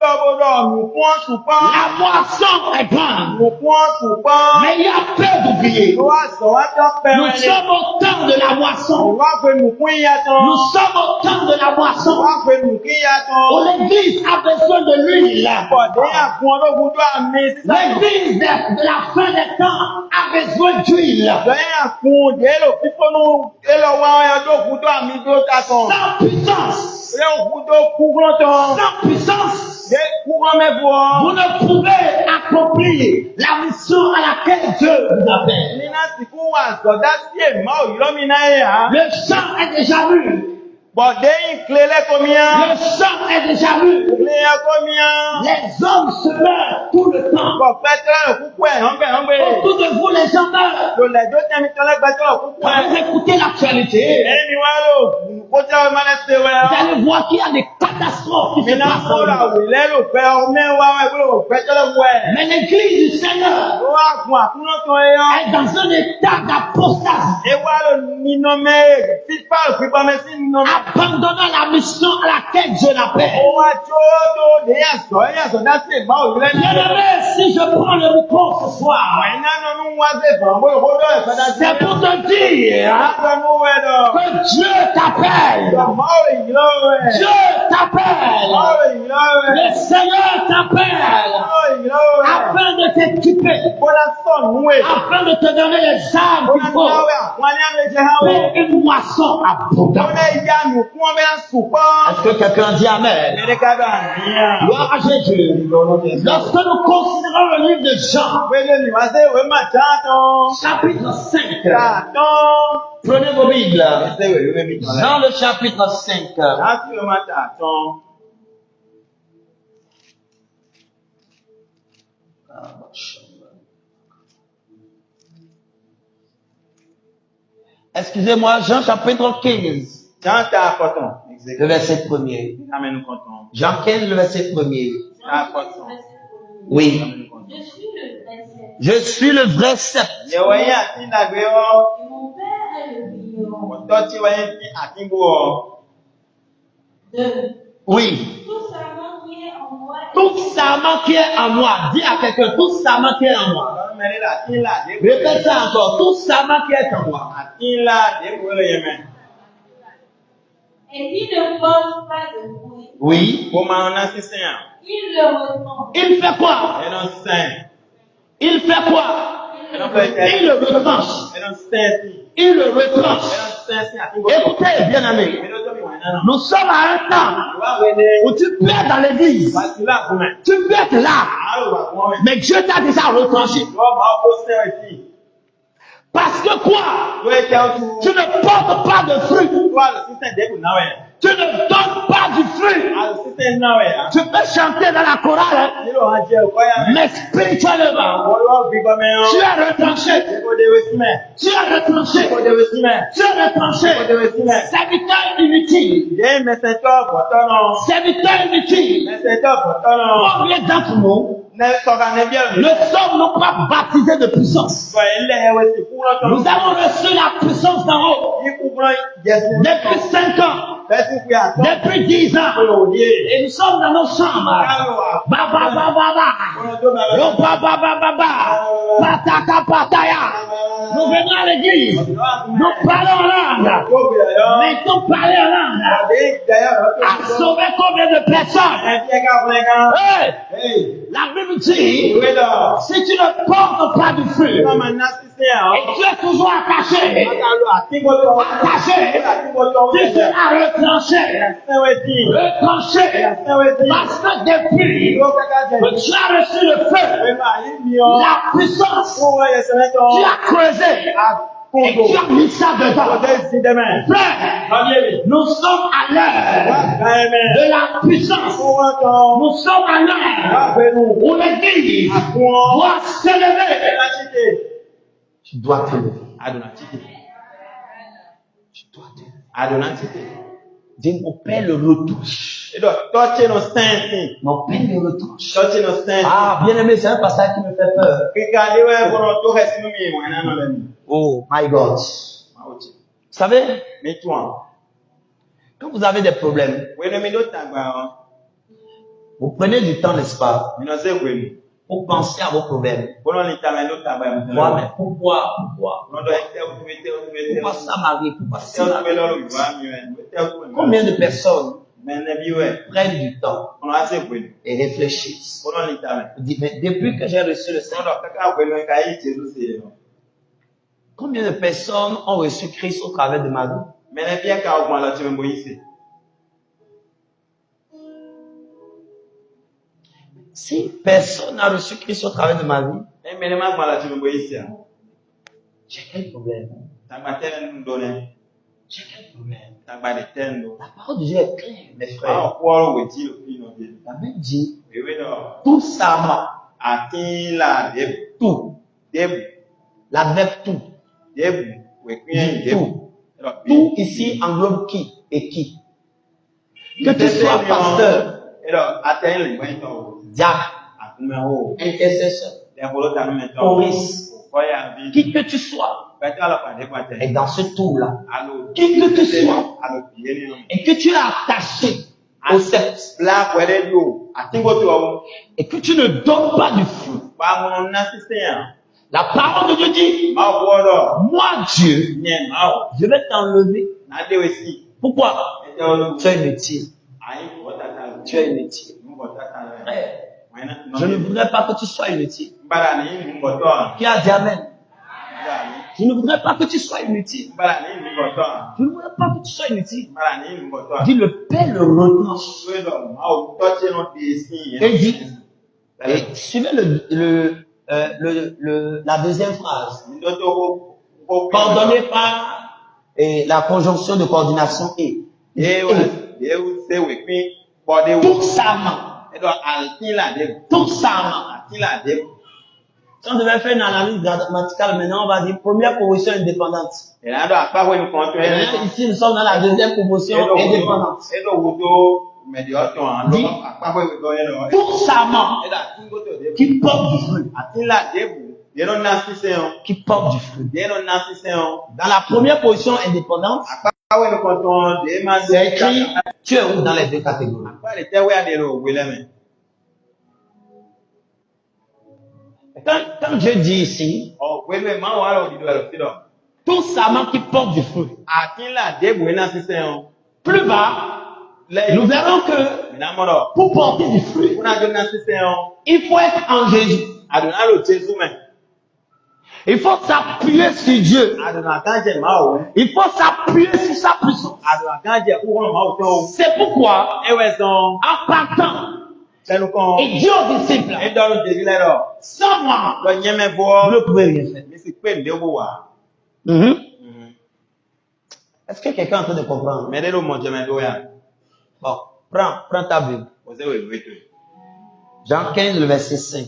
La moisson est grande. Mais il y a peur d'oublier. Nous sommes au temps de la moisson. Nous sommes au temps de la moisson. Où l'église a besoin de l'huile. L'église de la fin des temps a besoin d'huile. Sans puissance. Sans puissance. Vous ne pouvez accomplir la mission à laquelle Dieu vous appelle. Le champ est déjà vu. Le champ est déjà vu. Les hommes se meurent tout le temps. Autour de vous, les gens meurent. Quand vous écoutez l'actualité, vous allez voir qu'il y a des catastrophes qui se passent. Mais l'église du Seigneur est dans un état d'apostasie. Abandonnant la mission à laquelle Dieu l'appelle. Bien-aimé, si je prends le micro ce soir, c'est pour te dire que Dieu t'appelle. Dieu t'appelle. Le Seigneur t'appelle afin de t'équiper, afin de te donner les armes qu'il faut pour une moisson abondante. Est-ce que quelqu'un dit Amen? Gloire à Jésus. Lorsque nous considérons le livre de Jean, chapitre 5, prenez vos Bibles. Jean le chapitre 5. Excusez-moi, Jean chapitre 15. Le verset 1er. Jean 15, le verset 1er. Oui. Je suis le vrai cep. Et mon père est le vigneron. Oui. Tout sarment qui est en moi. Dis à quelqu'un, tout sarment qui est en moi. Répète ça encore. Tout sarment qui est en moi. Et qui ne porte pas de fruit. Oui. Il le retranche. Il fait quoi? Il fait quoi? Il le retranche. Il le retranche. Écoutez, bien aimé. Nous sommes à un temps où tu peux être dans l'église. Tu peux être là. Mais Dieu t'a déjà retranché. Parce que quoi? Tu ne portes pas de fruit. Tu ne donnes pas du fruit. Tu peux chanter dans la chorale, mais spirituellement, tu es retranché. Tu es retranché. Tu es retranché. Serviteur inutile. Serviteur inutile. Combien d'entre nous ne sommes non pas baptisés de puissance? Nous avons reçu la puissance d'en haut depuis 5 ans, depuis 10 ans, et nous sommes dans nos chambres. Nous venons à l'église, nous parlons en langue, mais nous parlons en langue a sauvé combien de personnes? Hey, la Bible dit, si tu ne portes pas du fruit, et tu es toujours attaché, tu seras retranché, parce que depuis que tu as reçu le feu, la puissance, tu as creusé, et tu as mis ça dedans. Frère, nous sommes à l'heure de la puissance. Nous sommes à l'heure où l'église doit s'élever. Tu dois te lever. Tu dois te lever. Dis, mon père le retouche. Mon père le retouche. Ah, bien aimé, c'est un passage qui me fait peur. Oh, my God. Vous savez, quand vous avez des problèmes, Vous prenez du temps, n'est-ce pas, pour penser à vos problèmes. Moi, mais pourquoi ça m'arrive? Pourquoi ça m'arrive? Combien de personnes prennent du temps et réfléchissent? Mais depuis que j'ai reçu le Seigneur, combien de personnes ont reçu Christ au travers de ma vie? Si personne n'a reçu Christ au travers de ma vie, j'ai quel problème? J'ai quel problème? La parole de Dieu est claire, mes frères. La Bible dit, tout ça tout. L'avec tout. Tout. Tout ici englobe qui et qui? Que tu sois pasteur, diacre, intercesseur, choriste, qui que tu sois, et dans ce tour-là, qui que tu sois, et que tu es attaché au sexe, et que tu ne donnes pas du fruit, la parole de Dieu dit, moi Dieu, je vais t'enlever. Pourquoi? Tu es inutile. Tu es inutile. Je ne voudrais pas que tu sois inutile. Qui a dit amen? Je ne voudrais pas que tu sois inutile. Je ne voudrais pas que tu sois inutile. Dit le Père le reproche. Et dit, et suivez la deuxième phrase. Coordonné par la conjonction de coordination et. Tout ça. Tout ça. Si on devait faire une analyse grammaticale maintenant, on va dire première proposition indépendante. Ici, nous sommes dans la deuxième proposition indépendante. Tout ça qui porte du fruit. Qui porte du fruit. Dans la première position indépendante, c'est écrit, tu es où dans les deux catégories? Quand Dieu dit ici, tout ça qui porte du fruit. Plus bas, nous verrons que pour porter du fruit, il faut être en Jésus. Il faut s'appuyer sur Dieu. Il faut s'appuyer sur sa puissance. C'est pourquoi, en partant, et Dieu aux disciples, sans moi, vous ne pouvez rien faire. Est-ce que quelqu'un est en train de comprendre? Bon, prends ta Bible. Jean 15, le verset 5.